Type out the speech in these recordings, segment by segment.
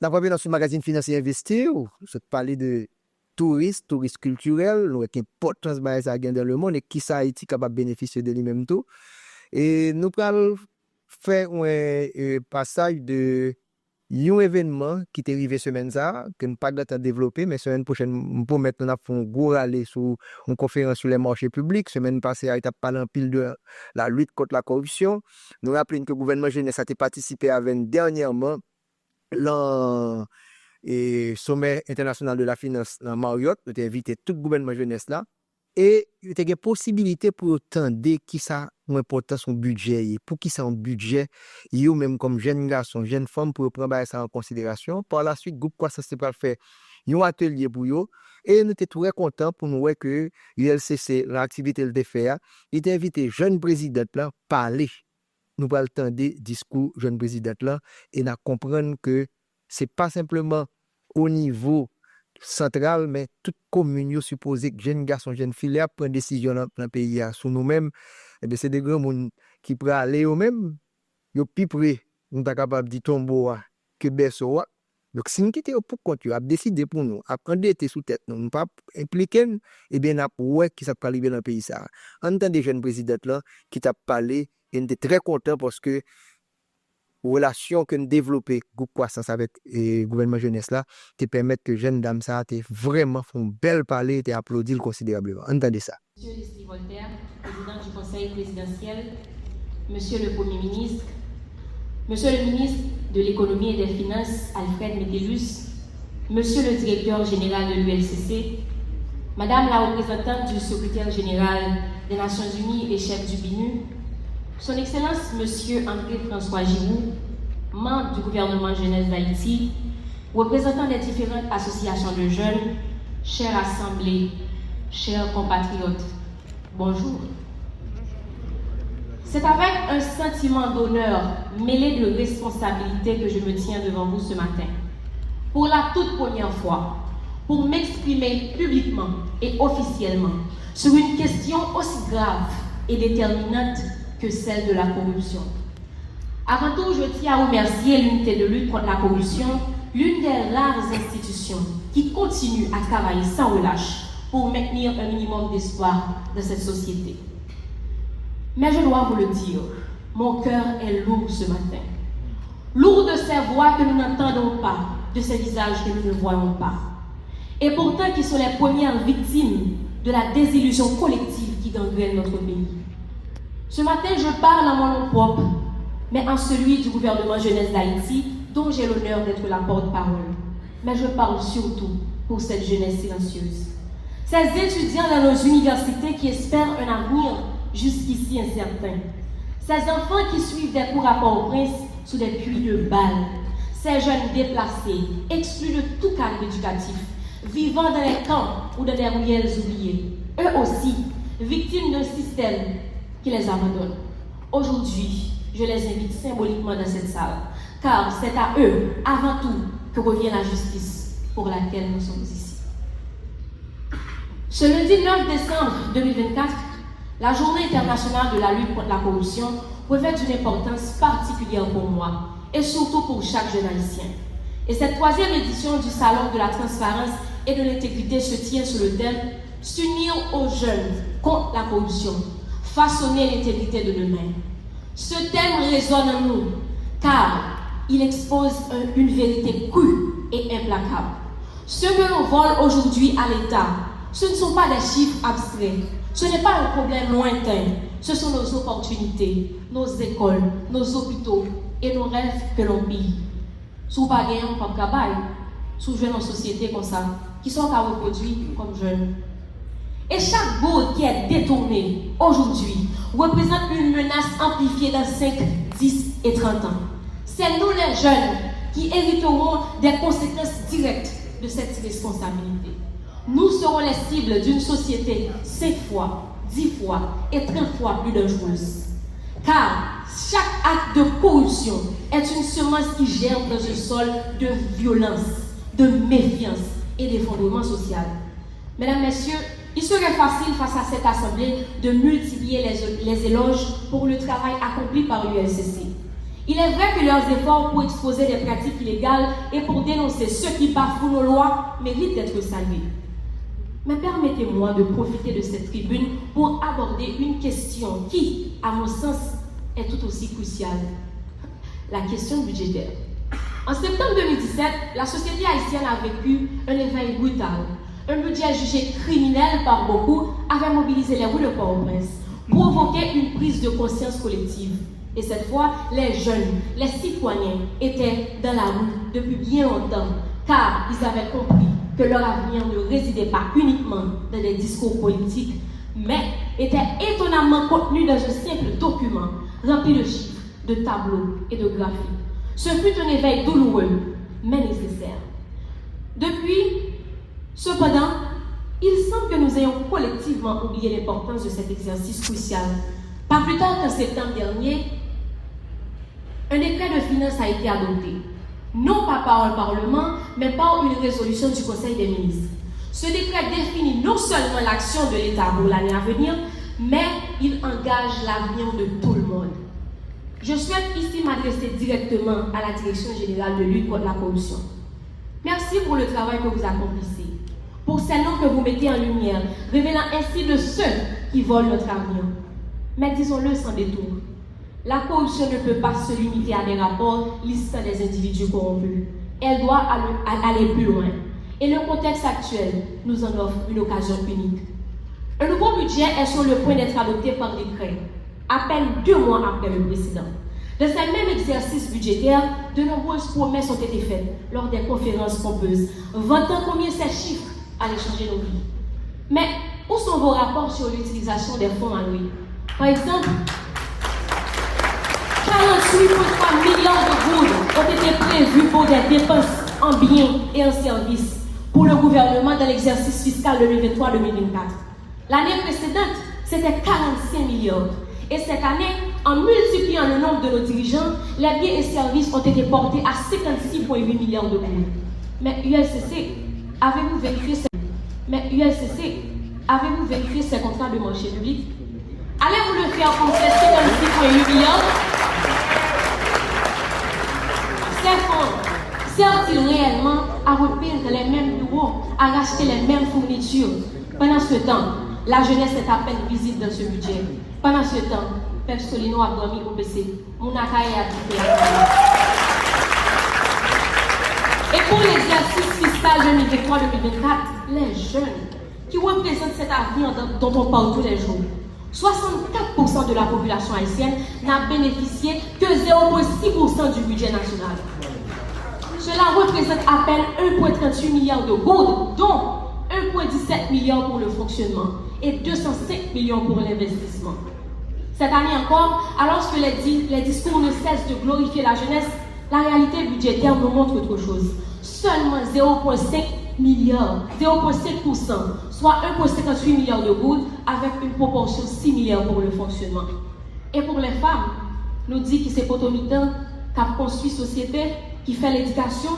D'abord, dans ce magazine Financier Investir, je parler de tourisme culturel, avec l'importance de ça dans le monde et qui ça Haïti capable de bénéficier de lui-même tout. Et nous allons faire un passage de un événement qui est arrivé semaine ça, que nous pas de temps développer, mais semaine prochaine, nous pouvons maintenant faire un gros rallye sur une conférence sur les marchés publics. Semaine passée, il a parlé en pile de la lutte contre la corruption. Nous rappelons que le gouvernement jeunesse a participé avec dernièrement le sommet international de la finance dans Marriott. Nous avons invité tout le gouvernement jeunesse là. Et il y a une possibilité pour entendre qui ça a important son budget, pour qui ça un budget, ou même comme jeune garçon, jeune femme, pour prendre ça en considération. Par la suite, groupe Croissance c'est pas faire un atelier pour eux. Et nous étions très contents pour nous voir que l'ULCC, l'activité le fait, il a invité jeune président là parler. Nous allons entendre discours jeune président là et nous comprendre que c'est pas simplement au niveau central, mais toute commune supposé que jeunes garçons, jeunes filles prennent décision dans le pays sur nous-mêmes. Et c'est des grands monde qui pourraient aller eux-mêmes, ils plus près, nous sommes capables de tomber que berceau. Donc si nous quittons pour compte, à décider pour nous, à prendre des sous tête, nous ne pas impliquer, et bien après qui ça peut arriver dans le pays ça. En tant que jeune président là qui t'a parlé, et on était très content parce que relation que nous développons groupe croissance avec le gouvernement jeunesse là te permettre que jeunes dames ça te vraiment font belle parler et applaudir considérablement. Entendez ça. Monsieur Leslie Voltaire, président du Conseil présidentiel, Monsieur le Premier ministre, Monsieur le ministre de l'économie et des finances Alfred Metellus, Monsieur le directeur général de l'ULCC, Madame la représentante du secrétaire général des Nations Unies et chef du BINU, Son Excellence Monsieur André-François Giroux, membre du gouvernement jeunesse d'Haïti, représentant des différentes associations de jeunes, chère assemblée, chers compatriotes, bonjour. C'est avec un sentiment d'honneur mêlé de responsabilité que je me tiens devant vous ce matin, pour la toute première fois, pour m'exprimer publiquement et officiellement sur une question aussi grave et déterminante que celle de la corruption. Avant tout, je tiens à remercier l'unité de lutte contre la corruption, l'une des rares institutions qui continue à travailler sans relâche pour maintenir un minimum d'espoir dans cette société. Mais je dois vous le dire, mon cœur est lourd ce matin. Lourd de ces voix que nous n'entendons pas, de ces visages que nous ne voyons pas. Et pourtant qui sont les premières victimes de la désillusion collective qui gangrène notre pays. Ce matin, je parle en mon nom propre, mais en celui du gouvernement jeunesse d'Haïti, dont j'ai l'honneur d'être la porte-parole. Mais je parle surtout pour cette jeunesse silencieuse. Ces étudiants dans nos universités qui espèrent un avenir jusqu'ici incertain. Ces enfants qui suivent des cours à Port-au-Prince sous des puits de balles. Ces jeunes déplacés, exclus de tout cadre éducatif, vivant dans les camps ou dans des ruelles oubliées. Eux aussi, victimes d'un système qui les abandonne. Aujourd'hui, je les invite symboliquement dans cette salle, car c'est à eux, avant tout, que revient la justice pour laquelle nous sommes ici. Ce lundi 9 décembre 2024, la Journée internationale de la lutte contre la corruption revêt une importance particulière pour moi et surtout pour chaque jeune haïtien. Et cette troisième édition du Salon de la transparence et de l'intégrité se tient sur le thème « S'unir aux jeunes contre la corruption, façonner l'intégrité de demain ». Ce thème résonne en nous car il expose une vérité crue et implacable. Ce que l'on vole aujourd'hui à l'État, ce ne sont pas des chiffres abstraits, ce n'est pas un problème lointain, ce sont nos opportunités, nos écoles, nos hôpitaux et nos rêves que l'on pille. Sous pas gagnant comme travail, sous jeunes en société comme ça, qui sont à reproduire comme jeunes. Et chaque goutte qui est détournée aujourd'hui représente une menace amplifiée dans 5, 10 et 30 ans. C'est nous les jeunes qui hériterons des conséquences directes de cette responsabilité. Nous serons les cibles d'une société 5 fois, 10 fois et 30 fois plus dangereuse. Car chaque acte de corruption est une semence qui germe dans un sol de violence, de méfiance et d'effondrement social. Mesdames, Messieurs, il serait facile face à cette assemblée de multiplier les éloges pour le travail accompli par l'ULCC. Il est vrai que leurs efforts pour exposer des pratiques illégales et pour dénoncer ceux qui bafouent nos lois méritent d'être salués. Mais permettez-moi de profiter de cette tribune pour aborder une question qui, à mon sens, est tout aussi cruciale. La question budgétaire. En septembre 2017, la société haïtienne a vécu un éveil brutal. Un budget jugé criminel par beaucoup avait mobilisé les rues de Port-au-Prince, provoqué une prise de conscience collective. Et cette fois, les jeunes, les citoyens étaient dans la rue depuis bien longtemps, car ils avaient compris que leur avenir ne résidait pas uniquement dans des discours politiques, mais était étonnamment contenu dans un simple document rempli de chiffres, de tableaux et de graphiques. Ce fut un éveil douloureux, mais nécessaire. Depuis, cependant, il semble que nous ayons collectivement oublié l'importance de cet exercice crucial. Pas plus tard qu'en septembre dernier, un décret de finances a été adopté, non pas par le Parlement, mais par une résolution du Conseil des ministres. Ce décret définit non seulement l'action de l'État pour l'année à venir, mais il engage l'avenir de tout le monde. Je souhaite ici m'adresser directement à la Direction générale de lutte contre la corruption. Merci pour le travail que vous accomplissez, pour ces noms que vous mettez en lumière, révélant ainsi de ceux qui volent notre avenir. Mais disons-le sans détour, la corruption ne peut pas se limiter à des rapports listant des individus corrompus. Elle doit aller plus loin. Et le contexte actuel nous en offre une occasion unique. Un nouveau budget est sur le point d'être adopté par décret, à peine 2 mois après le précédent. Dans ce même exercice budgétaire, de nombreuses promesses ont été faites lors des conférences pompeuses, vantant combien ces chiffres allaient changer nos vies. Mais où sont vos rapports sur l'utilisation des fonds alloués? Par exemple, 48,3 milliards de gouttes ont été prévus pour des dépenses en biens et en services pour le gouvernement dans l'exercice fiscal 2023-2024. L'année précédente, c'était 45 milliards. Et cette année, en multipliant le nombre de nos dirigeants, les biens et services ont été portés à 56,8 milliards de gouttes. Mais ULCC, avez-vous vérifié ces contrats de marché public? Allez-vous le faire pour ces 56,8 milliards? Ces fonds servent-ils réellement à repeindre les mêmes bureaux, à racheter les mêmes fournitures? Pendant ce temps, la jeunesse est à peine visible dans ce budget. Pendant ce temps, Pep Solino a dormi au PC. Mounaka est habité à Paris. Et pour l'exercice fiscal 2023-2024, les jeunes qui représentent cet avenir dont on parle tous les jours, 64% de la population haïtienne n'a bénéficié que 0,6% du budget national. Cela représente à peine 1,38 milliard de gouttes, dont 1,17 milliard pour le fonctionnement et 205 millions pour l'investissement. Cette année encore, alors que les discours ne cessent de glorifier la jeunesse, la réalité budgétaire nous montre autre chose. Seulement 0,5 milliard, 0,5%, soit 1,58 milliard de gouttes, avec une proportion 6 milliards pour le fonctionnement. Et pour les femmes, nous dit que c'est Potomitan qui a construit société, qui fait l'éducation,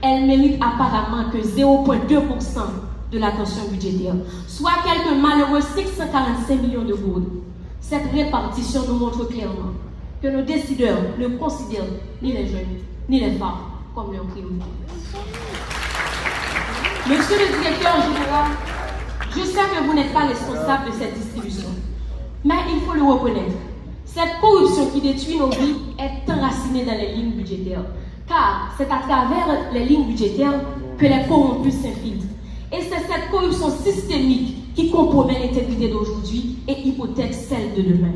elle mérite apparemment que 0,2% de l'attention budgétaire, soit quelques malheureux 645 millions de gouttes. Cette répartition nous montre clairement que nos décideurs ne considèrent ni les jeunes, ni les femmes comme leurs priorités. Monsieur le directeur général, je sais que vous n'êtes pas responsable de cette distribution, mais il faut le reconnaître. Cette corruption qui détruit nos vies est enracinée dans les lignes budgétaires, car c'est à travers les lignes budgétaires que les corrompus s'infiltrent. Et c'est cette corruption systémique qui compromet l'intégrité d'aujourd'hui et hypothèque celle de demain.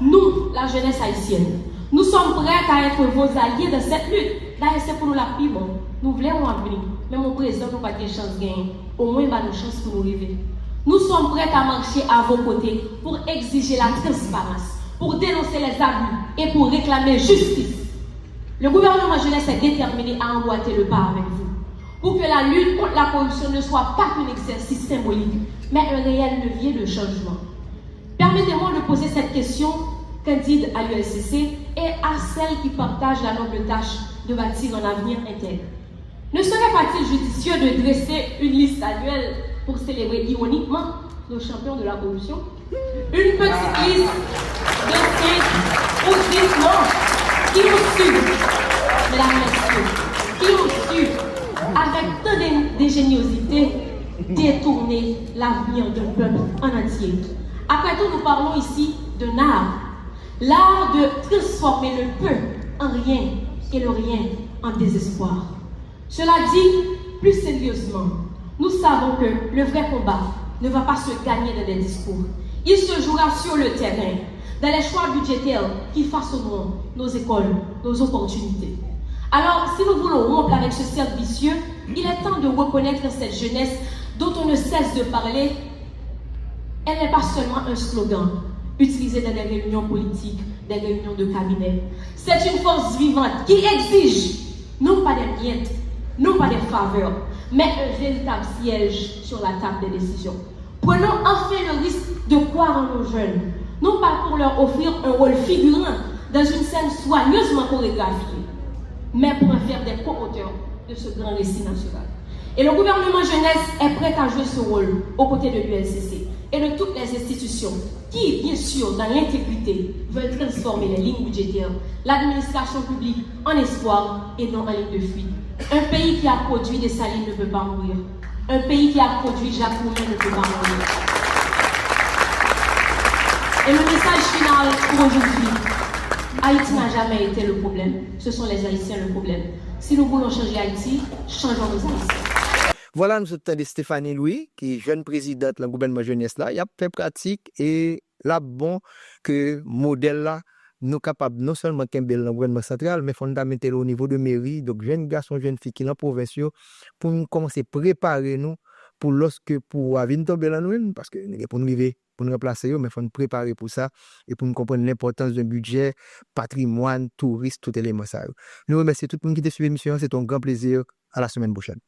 Nous, la jeunesse haïtienne, nous sommes prêts à être vos alliés dans cette lutte. D'ailleurs, c'est pour nous la plus bonne. Nous voulons venir, mais mon président n'a pas de chance de gagner. Au moins, il a une chance pour nous arriver. Nous sommes prêts à marcher à vos côtés pour exiger la transparence, pour dénoncer les abus et pour réclamer justice. Le gouvernement jeunesse est déterminé à emboîter le pas avec vous, pour que la lutte contre la corruption ne soit pas qu'un exercice symbolique, mais un réel levier de changement. Permettez-moi de poser cette question candide à l'ULCC et à celles qui partagent la noble tâche de bâtir un avenir intègre. Ne serait pas-il judicieux de dresser une liste annuelle pour célébrer ironiquement nos champions de la corruption? Une petite liste de 5 ou 10 noms qui ont su, mesdames et messieurs, qui ont su, avec tant d'ingéniosité, détourner l'avenir d'un peuple en entier. Après tout, nous parlons ici d'un art. L'art de transformer le peu en rien et le rien en désespoir. Cela dit, plus sérieusement, nous savons que le vrai combat ne va pas se gagner dans des discours. Il se jouera sur le terrain, dans les choix budgétaires qui façonneront nos écoles, nos opportunités. Alors, si nous voulons rompre avec ce cercle vicieux, il est temps de reconnaître cette jeunesse dont on ne cesse de parler. Elle n'est pas seulement un slogan utilisé dans des réunions politiques, des réunions de cabinet. C'est une force vivante qui exige non pas des miettes, non pas des faveurs, mais un véritable siège sur la table des décisions. Prenons enfin le risque de croire en nos jeunes, non pas pour leur offrir un rôle figurant dans une scène soigneusement chorégraphiée, mais pour en faire des co-auteurs de ce grand récit national. Et le gouvernement jeunesse est prêt à jouer ce rôle aux côtés de l'UNCC et de toutes les institutions qui, bien sûr, dans l'intégrité, veulent transformer les lignes budgétaires, l'administration publique en espoir et non en ligne de fuite. Un pays qui a produit des salines ne peut pas mourir. Un pays qui a produit Jacques Moulin ne peut pas mourir. Et le message final pour aujourd'hui, Haïti n'a jamais été le problème. Ce sont les Haïtiens le problème. Si nous voulons changer Haïti, changeons nos Haïtiens. Voilà, nous sommes Stéphanie Louis, qui est jeune présidente du gouvernement jeunesse là. Il a fait pratique et là, bon, que modèle là, nous capables non seulement de dans le gouvernement central, mais fondamentalement au niveau de mairie, donc jeunes garçons, jeunes filles qui sont en province, pour nous commencer à préparer nous pour lorsque pour venir tomber dans nous, parce que pour nous vivre, pour nous remplacer, mais il faut nous préparer pour ça et pour nous comprendre l'importance d'un budget, patrimoine, tourisme, tout élément ça. Nous remercions tout le monde qui t'a suivi l'émission, c'est un grand plaisir. À la semaine prochaine.